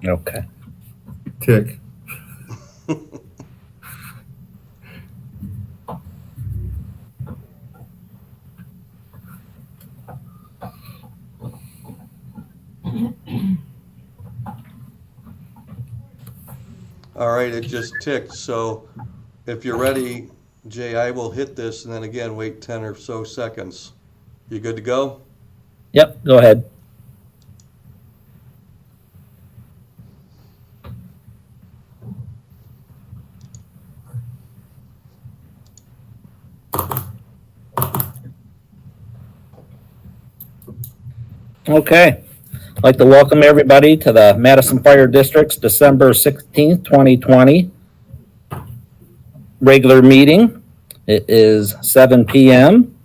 Okay. Tick. All right, it just ticked. So if you're ready, Jay, I will hit this and then again wait 10 or so seconds. You good to go? Yep, go ahead. Okay. I'd like to welcome everybody to the Madison Fire District's December 16th, 2020 regular meeting. It is 7 p.m.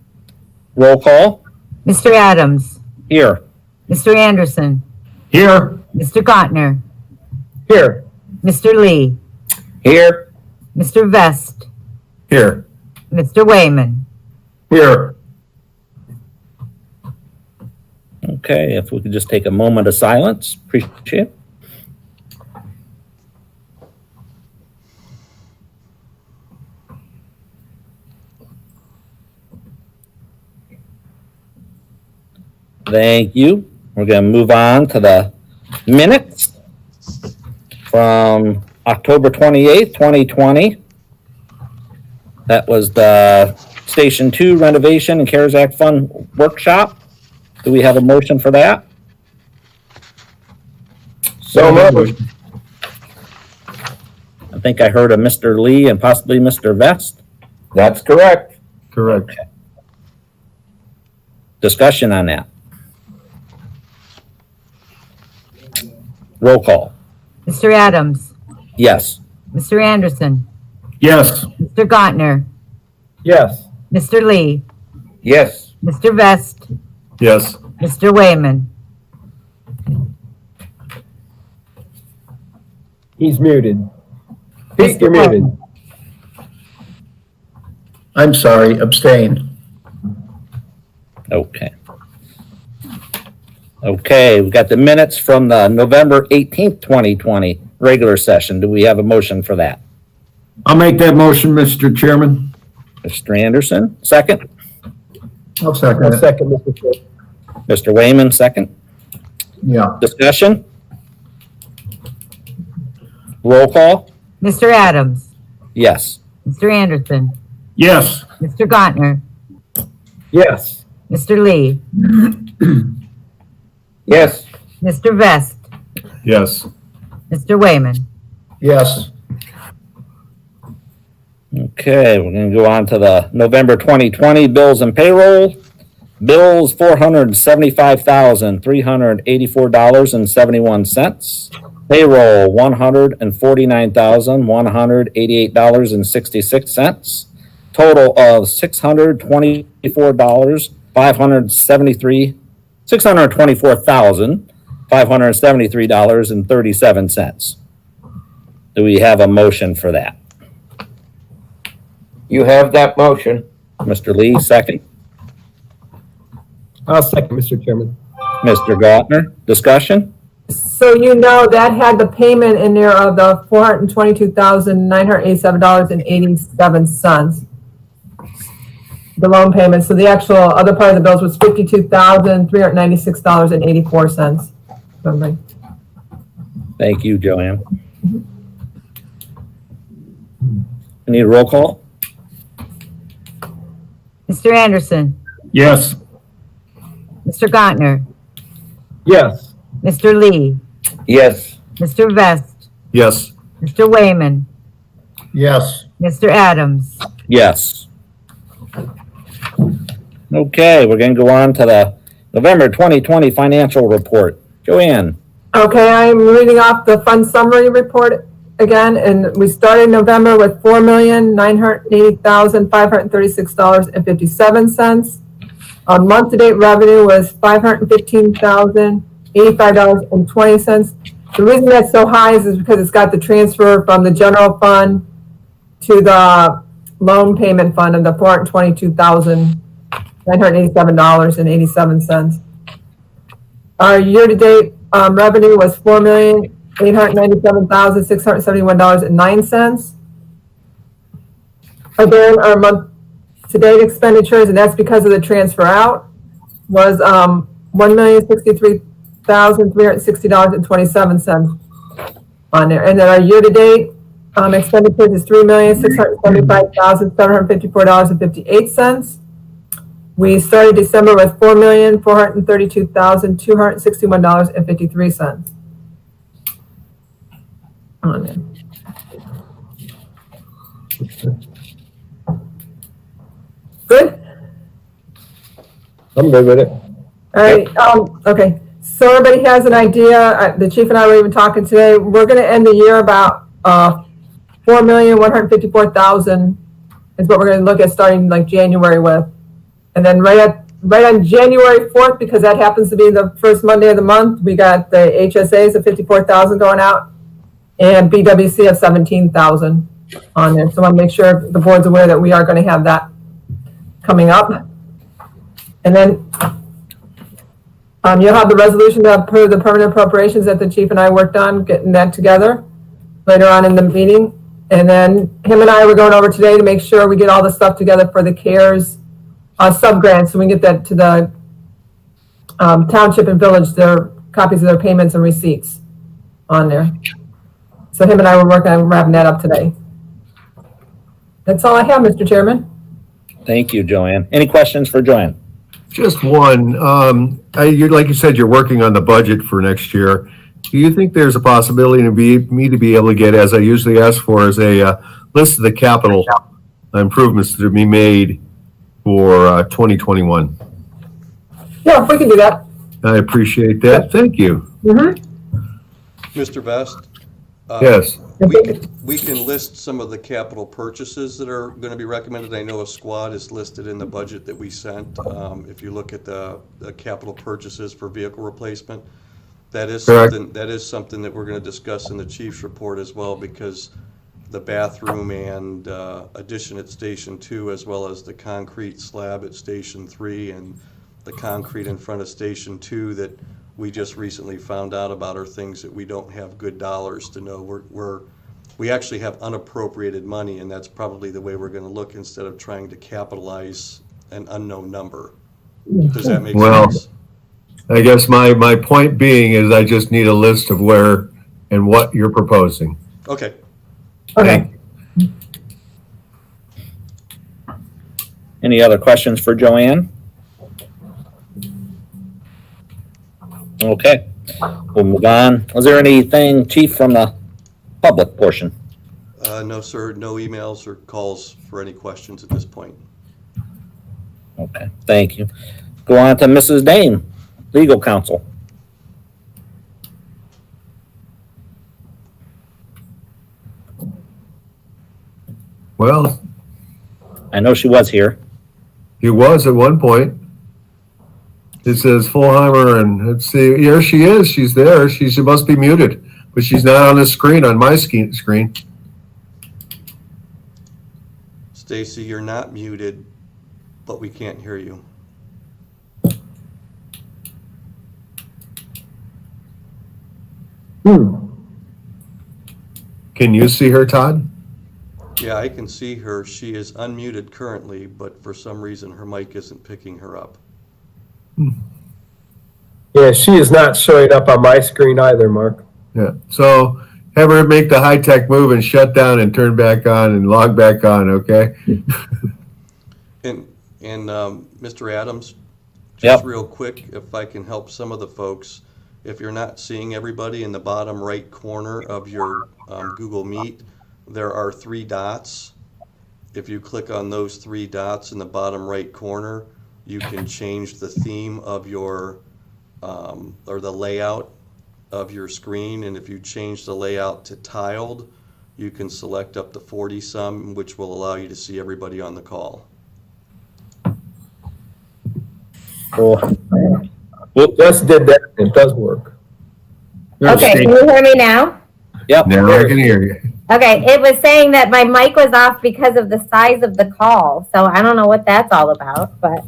Roll call. Mr. Adams. Here. Mr. Anderson. Here. Mr. Gottner. Here. Mr. Lee. Here. Mr. Vest. Here. Mr. Wayman. Here. Okay, if we could just take a moment of silence, appreciate it. Thank you. We're going to move on to the minutes from October 28th, 2020. That was the Station 2 renovation and CARES Act Fund workshop. Do we have a motion for that? So moved. I think I heard a Mr. Lee and possibly Mr. Vest. That's correct. Correct. Discussion on that. Roll call. Mr. Adams. Yes. Mr. Anderson. Yes. Mr. Gottner. Yes. Mr. Lee. Yes. Mr. Vest. Yes. Mr. Wayman. He's muted. Pete, You're muted. I'm sorry, abstain. Okay. Okay, we've got the minutes from the November 18th, 2020 regular session. Do we have a motion for that? I'll make that motion, Mr. Chairman. Mr. Anderson, second. I'll second I'll it. second, Mr. Chair. Mr. Wayman, second. Yeah. Discussion? Roll call? Mr. Adams. Yes. Mr. Anderson. Yes. Mr. Gottner. Yes. Mr. Lee. Yes. Mr. Vest. Yes. Mr. Wayman. Yes. Okay, we're going to go on to the November 2020 bills and payroll. Bills $475,384.71. Payroll $149,188.66. Total of $624,573.37. Do we have a motion for that? You have that motion. Mr. Lee, second. I'll second, Mr. Chairman. Mr. Gottner, discussion? So you know that had the payment in there of the $422,987.87. The loan payment. So the actual other part of the bills was $52,396.84. Thank you, Joanne. I need a roll call? Mr. Anderson. Yes. Mr. Gottner. Yes. Mr. Lee. Yes. Mr. Vest. Yes. Mr. Wayman. Yes. Mr. Adams. Yes. Okay, we're going to go on to the November 2020 financial report. Joanne. Okay, I'm reading off the fund summary report again, and we started November with $4,980,536.57. Month-to-date revenue was $515,085.20. The reason that's so high is because it's got the transfer from the general fund to the loan payment fund of the $422,987.87. Our year-to-date revenue was $897,671.09. Again, our month-to-date expenditures, and that's because of the transfer out, was $1,063,360.27 on there. And then our year-to-date expenditures is $3,675,754.58. We started December with $4,432,261.53 on there. Good? I'm good with it. All right, okay. So everybody has an idea, the chief and I were even talking today, we're gonna end the year about, 4,154,000 is what we're gonna look at starting like January with. And then right on January 4th, because that happens to be the first Monday of the month, we got the HSAs of 54,000 going out and BWC of 17,000 on there. So I want to make sure the board's aware that we are going to have that coming up. And then you'll have the resolution to approve the permanent appropriations that the chief and I worked on, getting that together later on in the meeting. And then him and I were going over today to make sure we get all the stuff together for the CARES sub-grants, so we can get that to the township and village, their copies of their payments and receipts on there. So him and I were working on wrapping that up today. That's all I have, Mr. Chairman. Thank you, Joanne. Any questions for Joanne? Just one. Like you said, you're working on the budget for next year. Do you think there's a possibility to be able to get, as I usually ask for, is a list of the capital improvements that are be made for 2021? Yeah, we can do that. I appreciate that. Thank you. Mr. Best? Yes. We can list some of the capital purchases that are going to be recommended. I know a squad is listed in the budget that we sent. If you look at the capital purchases for vehicle replacement, that is something that we're going to discuss in the chief's report as well, because the bathroom and addition at Station 2, as well as the concrete slab at Station 3 and the concrete in front of Station 2 that we just recently found out about, are things that we don't have good dollars to know. We actually have unappropriated money, and that's probably the way we're going to look, instead of trying to capitalize an unknown number. Does that make sense? I guess my point being is I just need a list of where and what you're proposing. Okay. Okay. Any other questions for Joanne? Okay, we'll move on. Was there anything, Chief, from the public portion? No, sir. No emails or calls for any questions at this point. Okay, thank you. Go on to Mrs. Dane, Legal Counsel. Well, I know she was here. he was at one point. It says Fullheimer, and let's see, here she is. She's there. She must be muted, but she's not on the screen, on my screen. Stacy, you're not muted, but we can't hear you. Can you see her, Todd? Yeah, I can see her. She is unmuted currently, but for some reason her mic isn't picking her up. Yeah, she is not showing up on my screen either, Mark. Yeah. So have her make the high-tech move and shut down and turn back on and log back on, okay? And Mr. Adams, Yep. just real quick, if I can help some of the folks, if you're not seeing everybody, in the bottom right corner of your Google Meet, there are 3 dots. If you click on those 3 dots in the bottom right corner, you can change the theme of your, or the layout of your screen. And if you change the layout to tiled, you can select up to 40 some, which will allow you to see everybody on the call. Cool. Just did that. It does work. Okay, can you hear me now? Yep. Now I can hear you. Okay, it was saying that my mic was off because of the size of the call, so I don't know what that's all about, but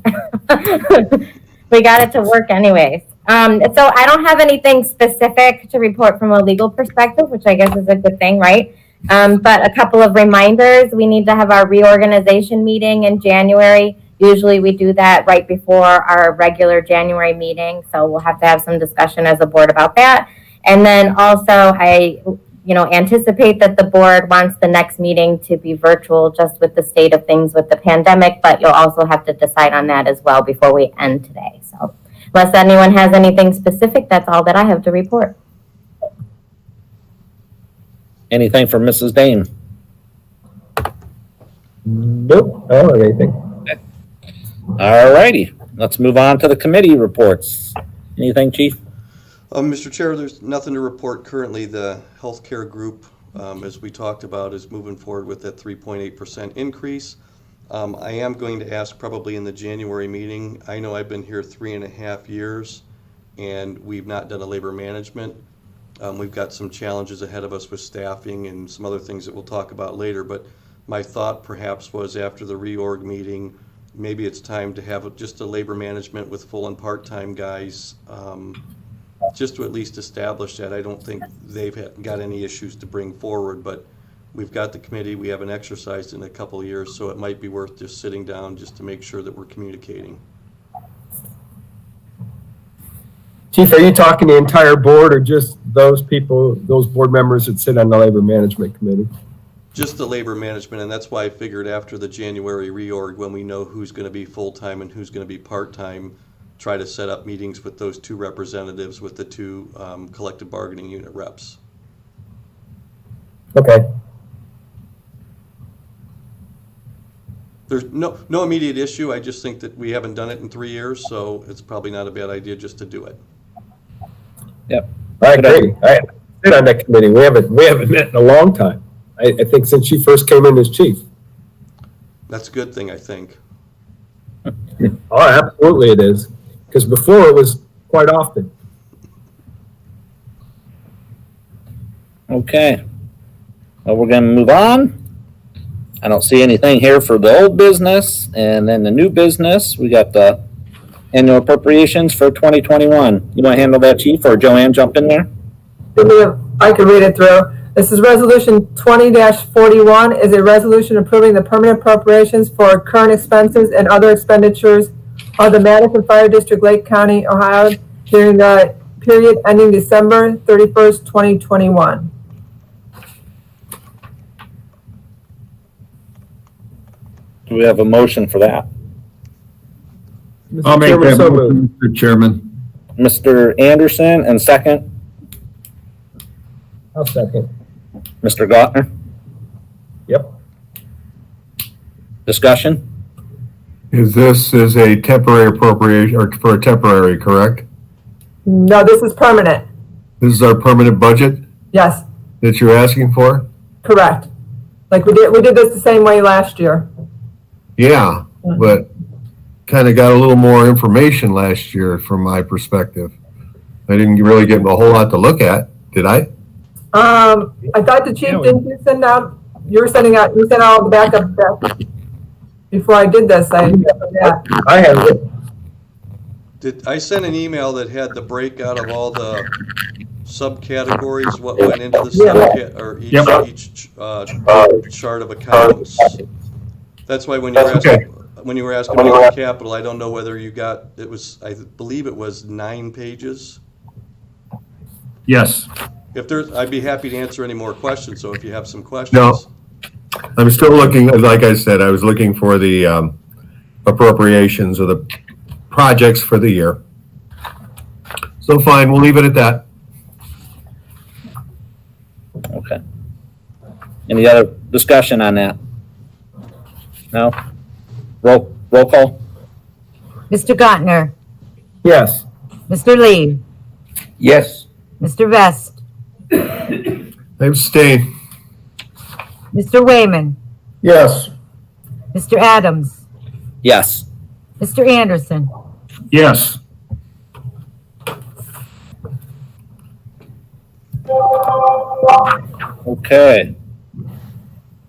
we got it to work anyways. So I don't have anything specific to report from a legal perspective, which I guess is a good thing, right? But a couple of reminders. We need to have our reorganization meeting in January. Usually we do that right before our regular January meeting. So we'll have to have some discussion as a board about that. And then also I anticipate that the board wants the next meeting to be virtual just with the state of things with the pandemic, but you'll also have to decide on that as well before we end today. So unless anyone has anything specific, that's all that I have to report. Anything from Mrs. Dane? Nope, I don't have anything. All righty, let's move on to the committee reports. Anything, Chief? Mr. Chair, there's nothing to report currently. The healthcare group, as we talked about, is moving forward with that 3.8% increase. I am going to ask probably in the January meeting. I know I've been here 3.5 years and we've not done a labor management. We've got some challenges ahead of us with staffing and some other things that we'll talk about later, but my thought perhaps was after the reorg meeting, maybe it's time to have just a labor management with full and part-time guys, just to at least establish that. I don't think they've got any issues to bring forward, but we've got the committee, we haven't exercised in a couple of years, so it might be worth just sitting down just to make sure that we're communicating. Chief, are you talking the entire board or just those people, those board members that sit on the Labor Management Committee? Just the labor management, and that's why I figured after the January reorg, when we know who's going to be full-time and who's going to be part-time, try to set up meetings with those two representatives with the two collective bargaining unit reps. Okay. There's no immediate issue. I just think that we haven't done it in 3 years, so it's probably not a bad idea just to do it. Yep. I agree. I sit on that committee. We haven't met in a long time. I think since you first came in as chief. That's a good thing, I think. Oh, absolutely it is. Because before it was quite often. Okay. Well, we're going to move on. I don't see anything here for the old business. And then the new business, we got the annual appropriations for 2021. You want to handle that, Chief, or Joanne jump in there? I can read it through. This is Resolution 20-41 is a resolution approving the permanent appropriations for current expenses and other expenditures of the Madison Fire District, Lake County, Ohio, during the period ending December 31st, 2021. Do we have a motion for that? I'll make Chairman, that so motion, moved. Mr. Chairman. Mr. Anderson, and second, I'll second. Mr. Gautner. Yep. Discussion? This is a temporary appropriation, or for a temporary, correct? No, this is permanent. This is our permanent budget Yes, that you're asking for? correct. Like we did this the same way last year. Yeah, but kind of got a little more information last year from my perspective. I didn't really get a whole lot to look at, did I? I thought the chief, didn't you send out, you sent out all the backup stuff before I did this. I have it. I sent an email that had the breakout of all the subcategories, what went into the or each chart of accounts. That's why when you were asking about capital, I don't know whether you got, it was, I believe it was 9 pages. Yes. If there's, I'd be happy to answer any more questions, so if you have some questions. No. I'm still looking, like I said, I was looking for the appropriations of the projects for the year. So fine, we'll leave it at that. Okay. Any other discussion on that? No? Roll call? Mr. Gautner, Yes. Mr. Lee, Yes. Mr. Vest, I abstain. Mr. Wayman, Yes. Mr. Adams, Yes. Mr. Anderson, Yes. Okay.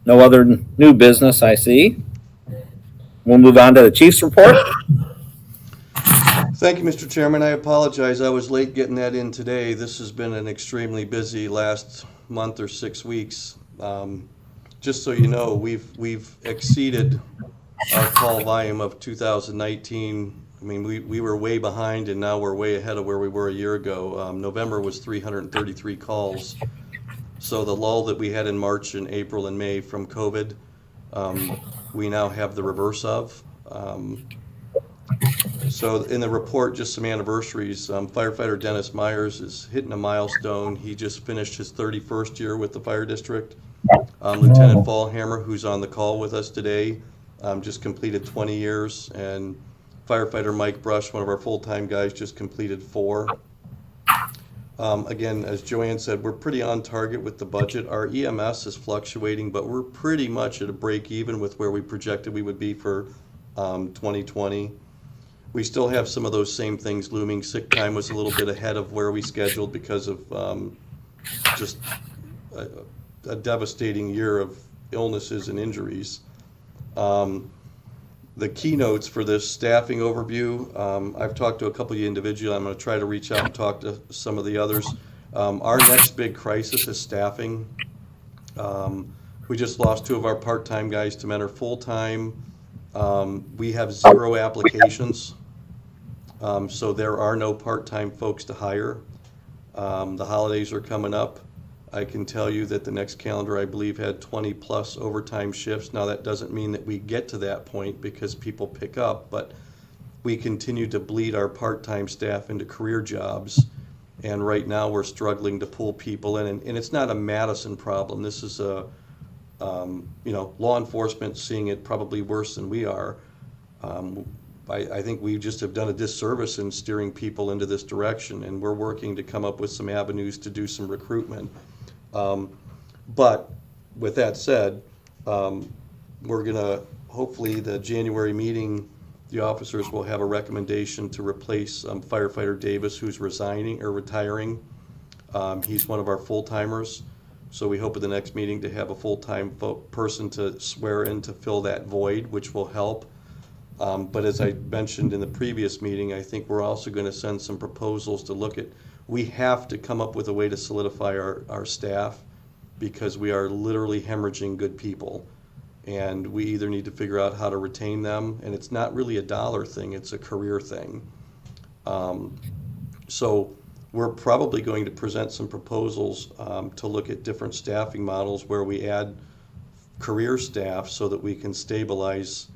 No other new business I see. We'll move on to the chief's report. Thank Thank you, Mr. Chairman. I apologize. I was late getting that in today. This has been an extremely busy last month or 6 weeks. Just so you know, we've exceeded our call volume of 2019. I mean, we were way behind, and now we're way ahead of where we were a year ago. November was 333 calls. So the lull that we had in March and April and May from COVID, we now have the reverse of. So in the report, just some anniversaries. Firefighter Dennis Myers is hitting a milestone. He just finished his 31st year with the fire district. Lieutenant Fallhammer, who's on the call with us today, just completed 20 years. And firefighter Mike Brush, one of our full-time guys, just completed 4. Again, as Joanne said, we're pretty on target with the budget. Our EMS is fluctuating, but we're pretty much at a break even with where we projected we would be for 2020. We still have some of those same things looming. Sick time was a little bit ahead of where we scheduled because of just a devastating year of illnesses and injuries. The keynotes for this staffing overview, I've talked to a couple of you individually. I'm going to try to reach out and talk to some of the others. Our next big crisis is staffing. We just lost 2 of our part-time guys to enter full-time. We have 0 applications, so there are no part-time folks to hire. The holidays are coming up. I can tell you that the next calendar, I believe, had 20 plus overtime shifts. Now, that doesn't mean that we get to that point because people pick up, but we continue to bleed our part-time staff into career jobs. And right now we're struggling to pull people in, and it's not a Madison problem. This is a, law enforcement seeing it probably worse than we are. I think we just have done a disservice in steering people into this direction, and we're working to come up with some avenues to do some recruitment. But with that said, we're gonna, hopefully the January meeting, the officers will have a recommendation to replace firefighter Davis, who's resigning or retiring. He's one of our full-timers. So we hope at the next meeting to have a full-time person to swear in to fill that void, which will help. But as I mentioned in the previous meeting, I think we're also going to send some proposals to look at, we have to come up with a way to solidify our staff because we are literally hemorrhaging good people. And we either need to figure out how to retain them, and it's not really a dollar thing, it's a career thing. So we're probably going to present some proposals to look at different staffing models where we add career staff so that we can stabilize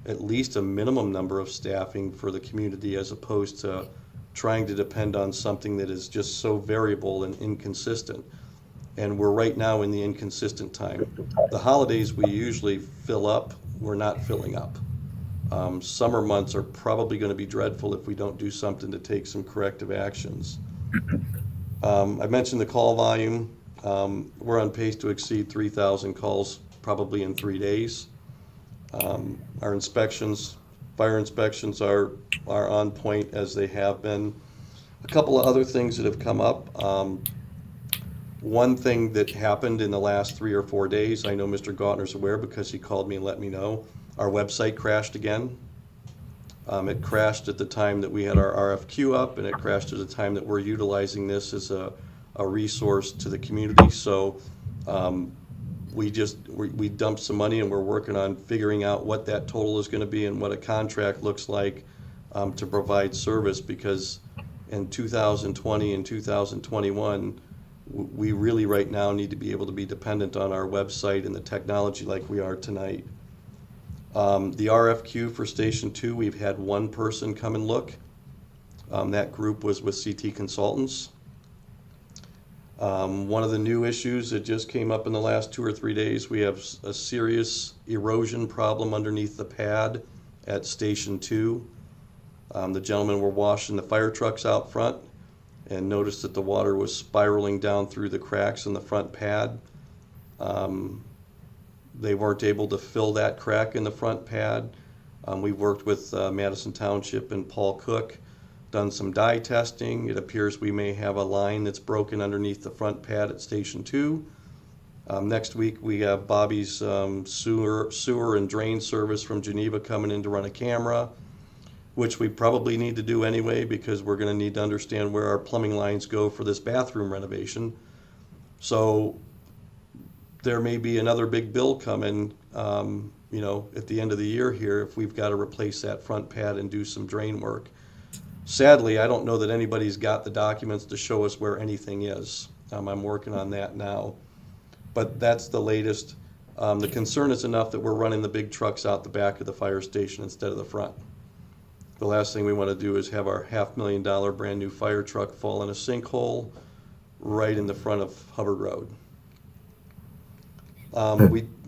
at least a minimum number of staffing for the community as opposed to trying to depend on something that is just so variable and inconsistent. And we're right now in the inconsistent time. The holidays we usually fill up, we're not filling up. Summer months are probably going to be dreadful if we don't do something to take some corrective actions. I mentioned the call volume. We're on pace to exceed 3,000 calls probably in 3 days. Our inspections, fire inspections are on point as they have been. A couple of other things that have come up. One thing that happened in the last 3 or 4 days, I know Mr. Gautner's aware because he called me and let me know, our website crashed again. It crashed at the time that we had our RFQ up, and it crashed at the time that we're utilizing this as a resource to the community. So we dumped some money, and we're working on figuring out what that total is going to be and what a contract looks like to provide service, because in 2020 and 2021, we really right now need to be able to be dependent on our website and the technology like we are tonight. The RFQ for Station 2, we've had one person come and look. That group was with CT Consultants. One of the new issues that just came up in the last 2 or 3 days, we have a serious erosion problem underneath the pad at Station 2. The gentlemen were washing the fire trucks out front and noticed that the water was spiraling down through the cracks in the front pad. They weren't able to fill that crack in the front pad. We worked with Madison Township and Paul Cook, done some dye testing. It appears we may have a line that's broken underneath the front pad at Station 2. Next week we have Bobby's sewer and drain service from Geneva coming in to run a camera. which we probably need to do anyway because we're going to need to understand where our plumbing lines go for this bathroom renovation. So there may be another big bill coming, at the end of the year here if we've got to replace that front pad and do some drain work. Sadly, I don't know that anybody's got the documents to show us where anything is. I'm working on that now. But that's the latest. The concern is enough that we're running the big trucks out the back of the fire station instead of the front. The last thing we want to do is have our $500,000 brand new fire truck fall in a sinkhole right in the front of Hubbard Road.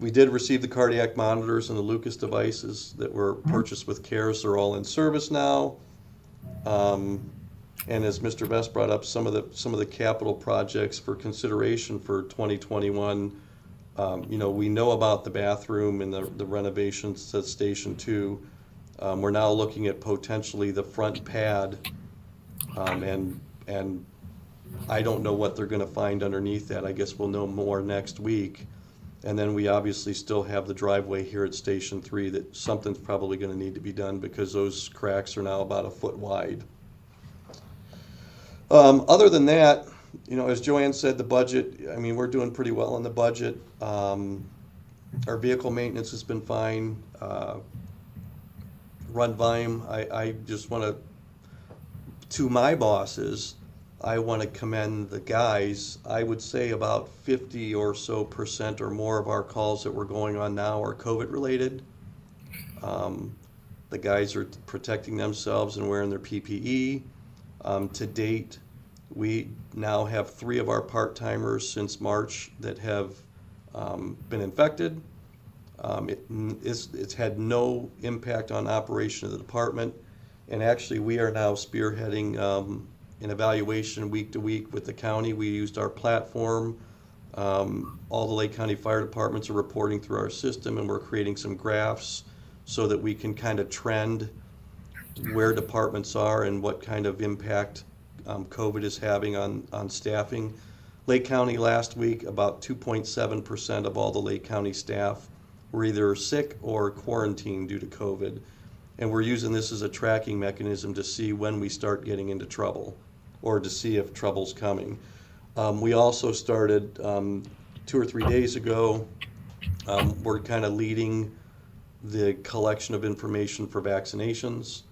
We did receive the cardiac monitors and the Lucas devices that were purchased with CARES. They're all in service now. And as Mr. Vest brought up, some of the capital projects for consideration for 2021, we know about the bathroom and the renovations at Station 2. We're now looking at potentially the front pad, and I don't know what they're going to find underneath that. I guess we'll know more next week. And then we obviously still have the driveway here at Station 3 that something's probably going to need to be done because those cracks are now about a foot wide. Other than that, as Joanne said, the budget, we're doing pretty well on the budget. Our vehicle maintenance has been fine. Run volume, I just want to my bosses, I want to commend the guys. I would say about 50% or so or more of our calls that we're going on now are COVID related. The guys are protecting themselves and wearing their PPE. To date, we now have 3 of our part-timers since March that have been infected. It's had no impact on operation of the department. And actually, we are now spearheading an evaluation week to week with the county. We used our platform. All the Lake County Fire Departments are reporting through our system, and we're creating some graphs so that we can kind of trend where departments are and what kind of impact COVID is having on staffing. Lake County last week, about 2.7% of all the Lake County staff were either sick or quarantined due to COVID. And we're using this as a tracking mechanism to see when we start getting into trouble or to see if trouble's coming. We also started 2 or 3 days ago, we're kind of leading the collection of information for vaccinations.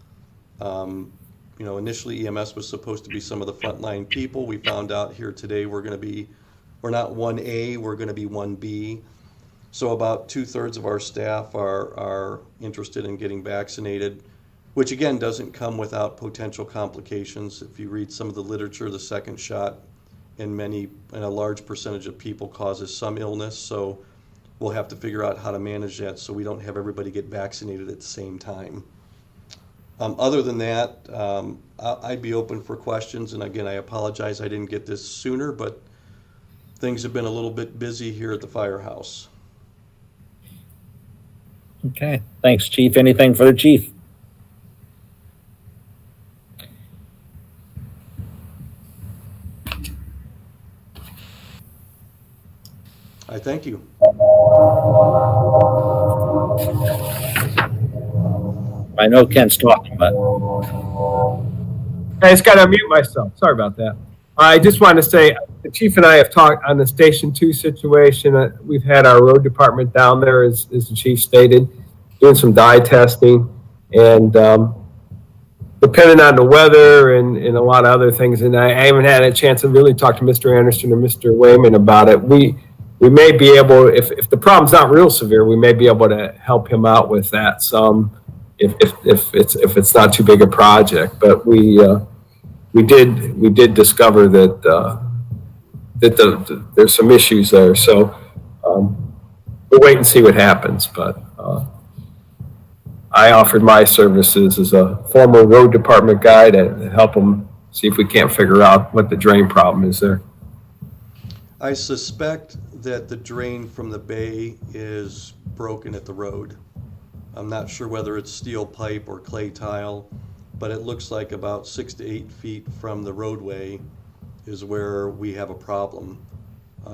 Initially EMS was supposed to be some of the frontline people. We found out here today we're not 1A, we're going to be 1B. So about 2/3 of our staff are interested in getting vaccinated, which again doesn't come without potential complications. If you read some of the literature, the second shot in a large percentage of people causes some illness. So we'll have to figure out how to manage that so we don't have everybody get vaccinated at the same time. Other than that, I'd be open for questions. And again, I apologize I didn't get this sooner, but things have been a little bit busy here at the firehouse. Okay, thanks, Chief. Anything for the Chief? I thank you. I know Ken's talking, but I just got to unmute myself. Sorry about that. I just want to say the chief and I have talked on the Station 2 situation. We've had our road department down there, as the chief stated, doing some dye testing. And depending on the weather and a lot of other things, and I haven't had a chance to really talk to Mr. Anderson or Mr. Wayman about it. We may be able, if the problem's not real severe, we may be able to help him out with that some, if it's not too big a project. But we did discover that there's some issues there. So we'll wait and see what happens. But I offered my services as a former road department guy to help them see if we can't figure out what the drain problem is there. I suspect that the drain from the bay is broken at the road. I'm not sure whether it's steel pipe or clay tile, but it looks like about 6 to 8 feet from the roadway is where we have a problem.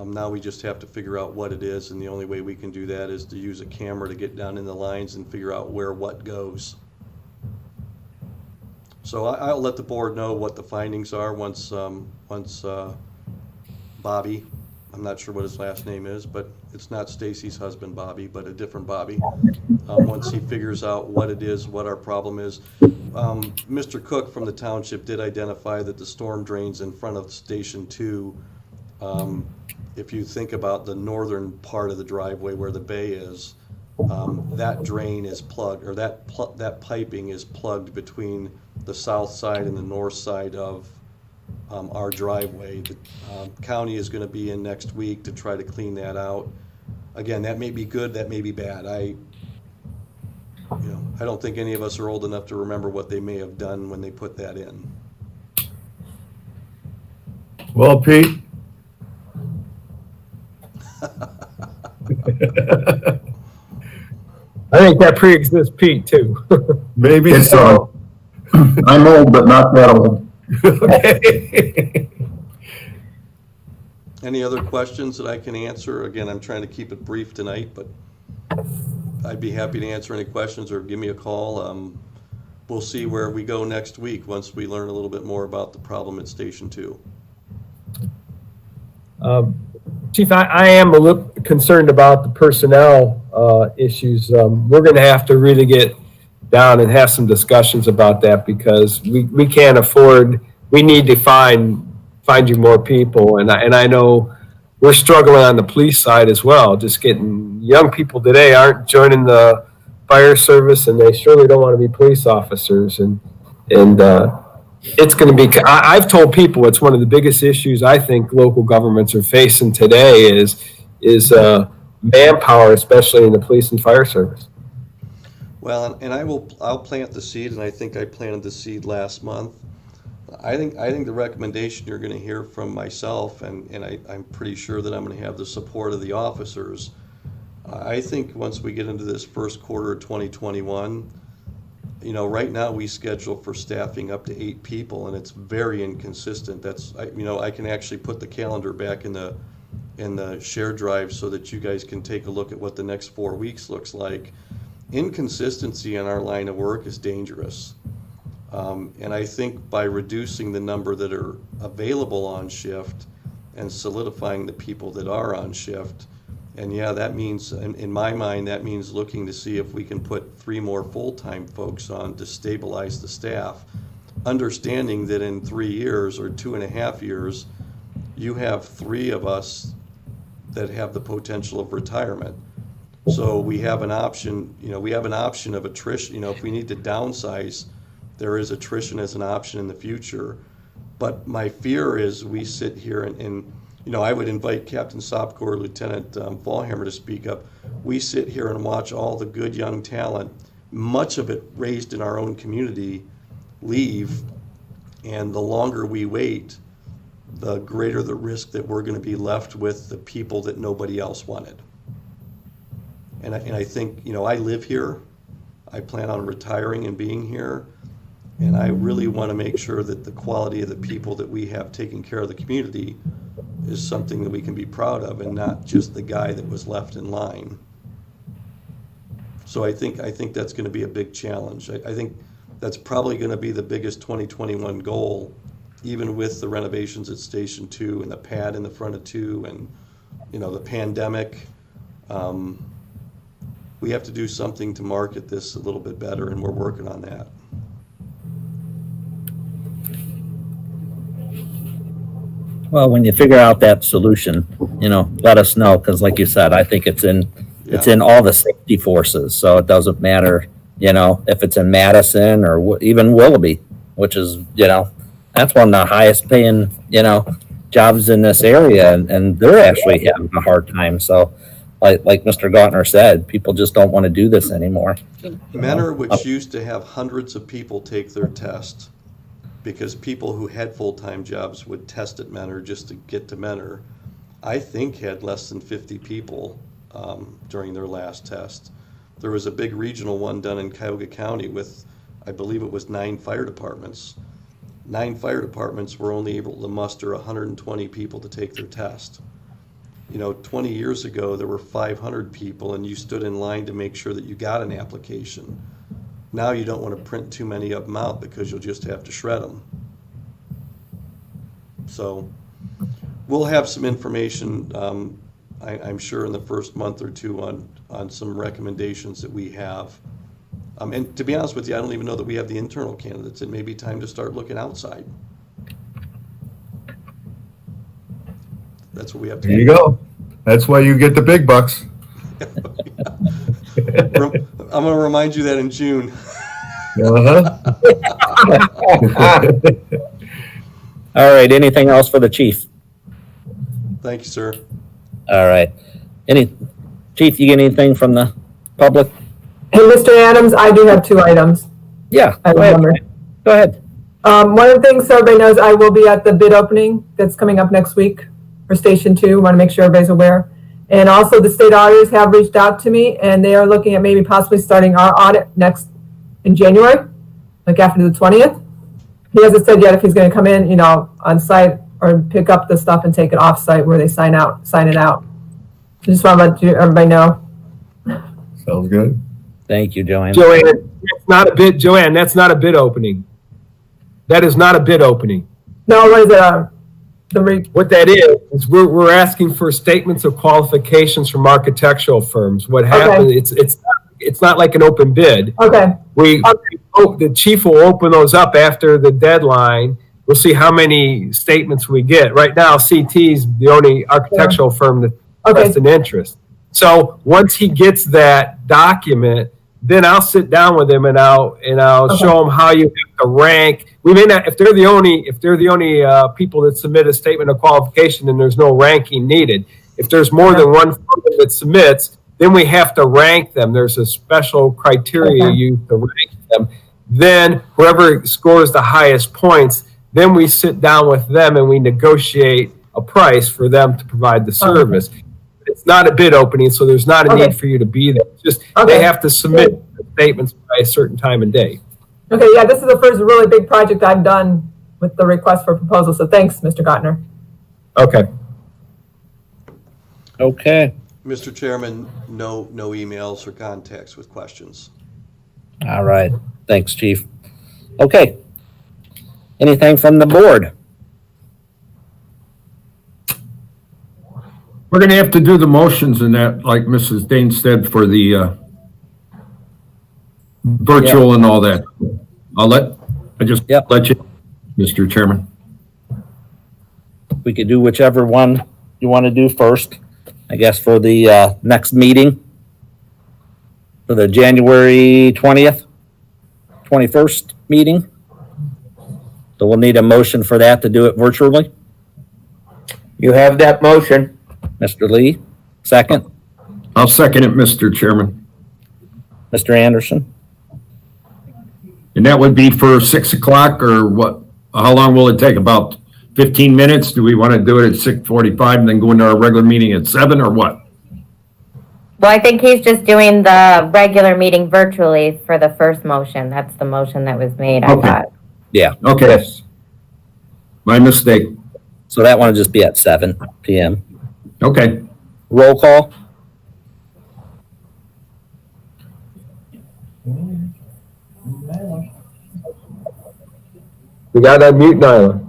Now we just have to figure out what it is, and the only way we can do that is to use a camera to get down in the lines and figure out where what goes. So I'll let the board know what the findings are once Bobby, I'm not sure what his last name is, but it's not Stacy's husband, Bobby, but a different Bobby. Once he figures out what it is, what our problem is. Mr. Cook from the township did identify that the storm drains in front of Station 2, if you think about the northern part of the driveway where the bay is, that drain is plugged, or that piping is plugged between the south side and the north side of our driveway. The county is going to be in next week to try to clean that out. Again, that may be good, that may be bad. I don't think any of us are old enough to remember what they may have done when they put that in. Well, Pete. I think that pre-exists Pete too. Maybe so. I'm old, but not that old. Okay. Any other questions that I can answer? Again, I'm trying to keep it brief tonight, but I'd be happy to answer any questions or give me a call. We'll see where we go next week once we learn a little bit more about the problem at Station 2. Chief, I am a little concerned about the personnel issues. We're going to have to really get down and have some discussions about that, because we can't afford, we need to find you more people. And I know we're struggling on the police side as well. Just getting young people today aren't joining the fire service, and they surely don't want to be police officers. And it's going to be, I've told people it's one of the biggest issues I think local governments are facing today is manpower, especially in the police and fire service. Well, and I'll plant the seed, and I think I planted the seed last month. I think the recommendation you're going to hear from myself, and I'm pretty sure that I'm going to have the support of the officers. I think once we get into this first quarter of 2021, right now we schedule for staffing up to 8 people, and it's very inconsistent. I can actually put the calendar back in the shared drive so that you guys can take a look at what the next 4 weeks looks like. Inconsistency in our line of work is dangerous. And I think by reducing the number that are available on shift and solidifying the people that are on shift, and yeah, that means, in my mind, that means looking to see if we can put 3 more full-time folks on to stabilize the staff, understanding that in 3 years or 2.5 years, you have 3 of us that have the potential of retirement. So we have an option, of attrition. If we need to downsize, there is attrition as an option in the future. But my fear is we sit here and I would invite Captain Sopko or Lieutenant Fallhammer to speak up. We sit here and watch all the good young talent, much of it raised in our own community, leave. And the longer we wait, the greater the risk that we're going to be left with the people that nobody else wanted. And I think, I live here. I plan on retiring and being here. And I really want to make sure that the quality of the people that we have taking care of the community is something that we can be proud of, and not just the guy that was left in line. So I think that's going to be a big challenge. I think that's probably going to be the biggest 2021 goal, even with the renovations at Station 2 and the pad in the front of 2 and, the pandemic. We have to do something to market this a little bit better, and we're working on that. Well, when you figure out that solution, let us know, because like you said, I think it's in all the safety forces. So it doesn't matter, if it's in Madison or even Willoughby, which is, that's one of the highest paying, jobs in this area, and they're actually having a hard time. So like Mr. Gautner said, people just don't want to do this anymore. Mentor, which used to have hundreds of people take their test, because people who had full-time jobs would test at Mentor just to get to Mentor, I think had less than 50 people during their last test. There was a big regional one done in Cuyahoga County with, I believe it was 9 fire departments. 9 fire departments were only able to muster 120 people to take their test. 20 years ago, there were 500 people, and you stood in line to make sure that you got an application. Now you don't want to print too many of them out because you'll just have to shred them. So we'll have some information, I'm sure in the first month or two on some recommendations that we have. And to be honest with you, I don't even know that we have the internal candidates. It may be time to start looking outside. That's what we have to There do. you go. That's why you get the big bucks. I'm going to remind you that in June. Uh-huh. All right, anything else for the chief? Thank you, sir. All right. Chief, you get anything from the public? Hey, Mr. Adams, I do have 2 items. Yeah, I go ahead. remember. Go ahead. One of the things, so everybody knows, I will be at the bid opening that's coming up next week for Station 2. Want to make sure everybody's aware. And also the state auditors have reached out to me, and they are looking at maybe possibly starting our audit in January, like after the 20th. He hasn't said yet if he's going to come in, on site or pick up the stuff and take it off site where they sign it out. So just want to let everybody know. Sounds good. Thank you, Joanne. Joanne, that's not a bid opening. That is not a bid opening. No, what is it? What that is we're asking for statements of qualifications from architectural firms. What happens, it's not like an open bid. Okay. The chief will open those up after the deadline. We'll see how many statements we get. Right now, CT's the only architectural firm that expressed an interest. So once he gets that document, then I'll sit down with him and I'll show him how you have to rank. We may not, if they're the only people that submit a statement of qualification, then there's no ranking needed. If there's more than one firm that submits, then we have to rank them. There's a special criteria used to rank them. Then whoever scores the highest points, then we sit down with them and we negotiate a price for them to provide the service. It's not a bid opening, so there's not a need for you to be there. It's just they have to submit statements by a certain time and date. Okay, yeah, this is the first really big project I've done with the request for proposal. So thanks, Mr. Gottner. Okay. Okay. Mr. Chairman, no emails or contacts with questions. All right. Thanks, Chief. Okay. Anything from the board? We're gonna have to do the motions in that, like Mrs. Dane said, for the virtual and all that. I'll let you, Mr. Chairman. We could do whichever one you want to do first, I guess, for the next meeting, for the January 20th, 21st meeting. So we'll need a motion for that to do it virtually. You have that motion. Mr. Lee, second. I'll second it, Mr. Chairman. Mr. Anderson. And that would be for 6 o'clock or what? How long will it take? About 15 minutes? Do we want to do it at 6:45 and then go into our regular meeting at 7 or what? Well, I think he's just doing the regular meeting virtually for the first motion. That's the motion that was made, I thought. Yeah. Okay. Yes. My mistake. So that one will just be at 7 p.m. Okay. Roll call. We got to unmute Nyla.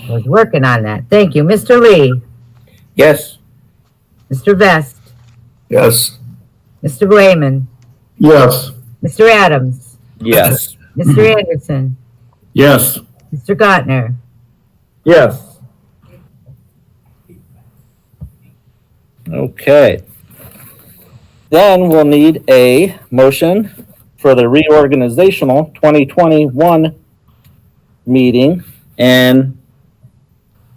I was working on that. Thank you. Mr. Lee, Yes. Mr. Vest, Yes. Mr. Wayman, Yes. Mr. Adams, Yes. Mr. Anderson, Yes. Mr. Gottner. Yes. Okay. Then we'll need a motion for the reorganizational 2021 meeting. And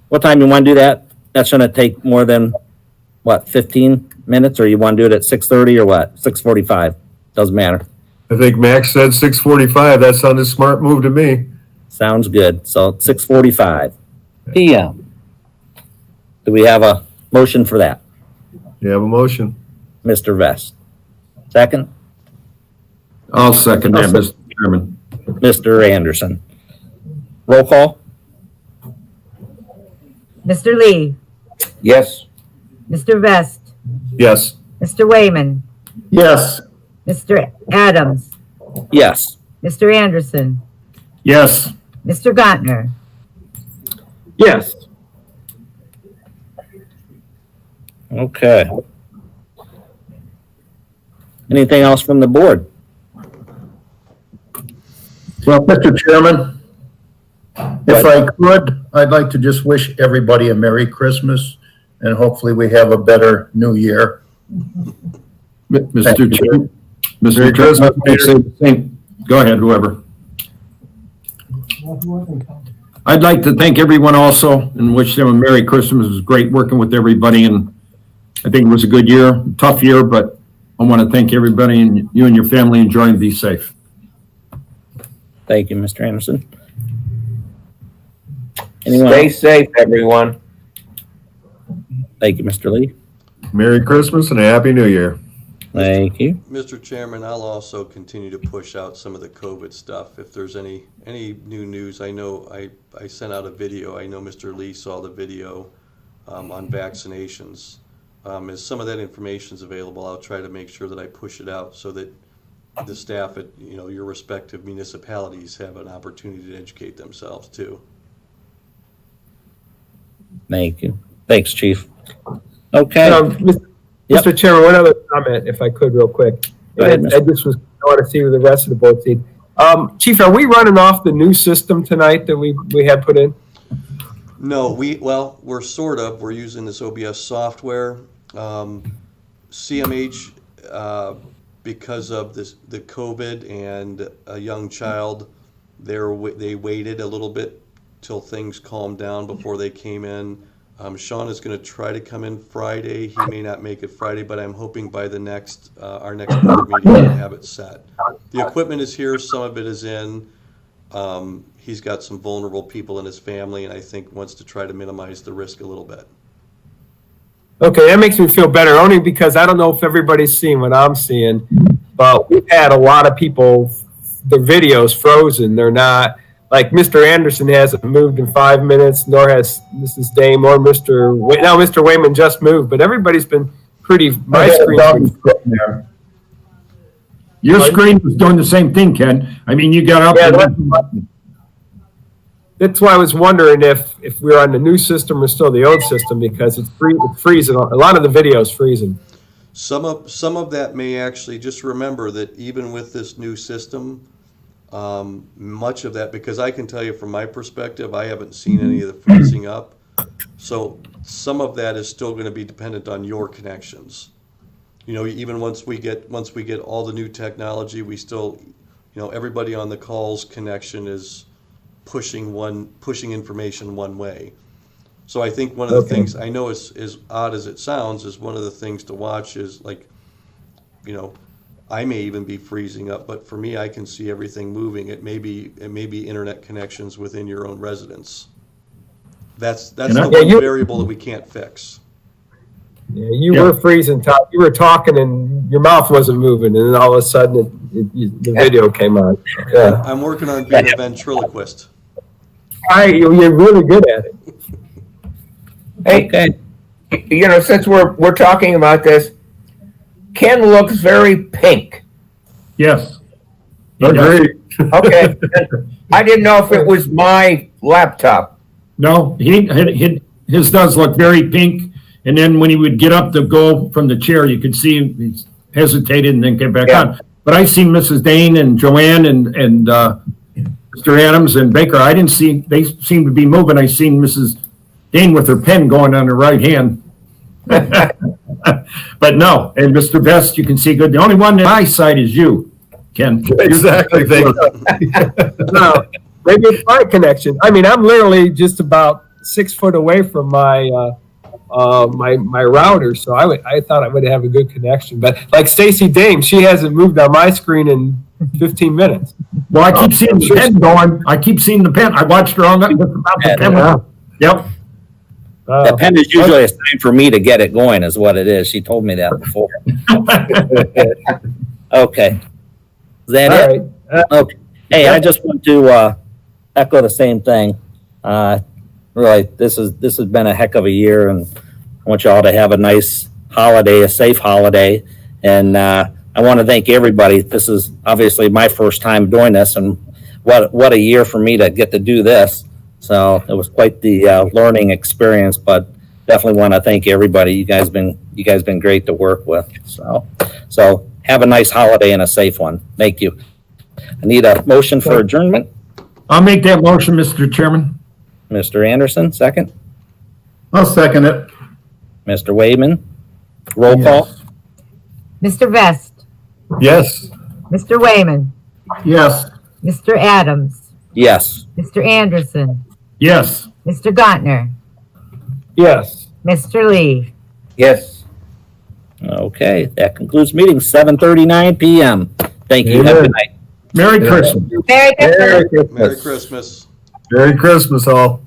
what time you want to do that? That's going to take more than, 15 minutes? Or you want to do it at 6:30 or what? 6:45? Doesn't matter. I think Max said 6:45. That sounded a smart move to me. Sounds good. So 6:45 p.m. Do we have a motion for that? You have a motion. Mr. Vest. Second? I'll second that, Mr. Chairman. Mr. Anderson. Roll call? Mr. Lee, Yes. Mr. Vest, Yes. Mr. Wayman, Yes. Mr. Adams, Yes. Mr. Anderson, Yes. Mr. Gottner. Yes. Okay. Anything else from the board? Well, Mr. Chairman, if I could, I'd like to just wish everybody a Merry Christmas and hopefully we have a better New Year. Mr. Chair, Mr. Chairman, I say the same. Go ahead, whoever. I'd like to thank everyone also and wish them a Merry Christmas. It was great working with everybody, and I think it was a good year, tough year, but I want to thank everybody, and you and your family enjoy and be safe. Thank you, Mr. Anderson. Anyone Stay else? safe, everyone. Thank you, Mr. Lee. Merry Christmas and a Happy New Year. Thank you. Mr. Chairman, I'll also continue to push out some of the COVID stuff. If there's any new news, I know I sent out a video. I know Mr. Lee saw the video on vaccinations. As some of that information is available, I'll try to make sure that I push it out so that the staff at your respective municipalities have an opportunity to educate themselves too. Thank you. Thanks, Chief. Okay. Mr. Yep. Chairman, one other comment, if I could, real quick. Go ahead, I just want to see with the rest of the board seat. Chief, are we running off the new system tonight that we had put in? No, we're sort of. We're using this OBS software. CMH, because of the COVID and a young child, they waited a little bit till things calmed down before they came in. Sean is going to try to come in Friday. He may not make it Friday, but I'm hoping by the our next board meeting we'll have it set. The equipment is here. Some of it is in. He's got some vulnerable people in his family, and I think wants to try to minimize the risk a little bit. Okay, that makes me feel better, only because I don't know if everybody's seeing what I'm seeing, but we've had a lot of people, their videos frozen. They're not, like Mr. Anderson hasn't moved in 5 minutes, nor has Mrs. Dame or Mr. Wayman just moved, but everybody's been pretty, my screen's been. Your screen was doing the same thing, Ken. I mean, you got up. Yeah, that's why I was wondering if we're on the new system or still the old system, because it's freezing. A lot of the video is freezing. Some of that may actually, just remember that even with this new system, much of that, because I can tell you from my perspective, I haven't seen any of the freezing up. So some of that is still going to be dependent on your connections. Even once we get all the new technology, we still, everybody on the call's connection is pushing information one way. So I think one of the things, I know as odd as it sounds, is one of the things to watch is like, I may even be freezing up, but for me, I can see everything moving. It may be internet connections within your own residence. That's the one variable that we can't fix. Yeah, you were freezing, Todd. You were talking and your mouth wasn't moving, and then all of a sudden the video came on. Yeah. I'm working on being a ventriloquist. You're really good at it. Hey, since we're talking about this, Ken looks very pink. Yes. Agreed. Okay. I didn't know if it was my laptop. No, his does look very pink. And then when he would get up to go from the chair, you could see him, he hesitated and then get back on. But I seen Mrs. Dane and Joanne and Mr. Adams and Baker. I didn't see, they seemed to be moving. I seen Mrs. Dane with her pen going on her right hand. But no, and Mr. Best, you can see good. The only one on my side is you, Ken. Exactly. No, maybe it's my connection. I mean, I'm literally just about 6 foot away from my my router, so I thought I would have a good connection. But like Stacy Dame, she hasn't moved on my screen in 15 minutes. Well, I keep seeing the pen going. I keep seeing the pen. I watched her on that. About the pen. Yep. The pen is usually a sign for me to get it going, is what it is. She told me that before. Okay. Is that it? Right. Okay. Hey, I just want to echo the same thing. Really, this has been a heck of a year, and I want you all to have a nice holiday, a safe holiday. And I I want to thank everybody. This is obviously my first time doing this, and what a year for me to get to do this. So it was quite the learning experience, but definitely want to thank everybody. You guys been great to work with. So have a nice holiday and a safe one. Thank you. I need a motion for adjournment. I'll make that motion, Mr. Chairman. Mr. Anderson, second. I'll second it. Mr. Wayman, roll call. Mr. Vest, Yes. Mr. Wayman, Yes. Mr. Adams, Yes. Mr. Anderson, Yes. Mr. Gottner, Yes. Mr. Lee. Yes. Okay, that concludes meeting, 7:39 p.m. Thank you. Have a good night. Merry Christmas. Very good. Merry Christmas. Merry Christmas, all.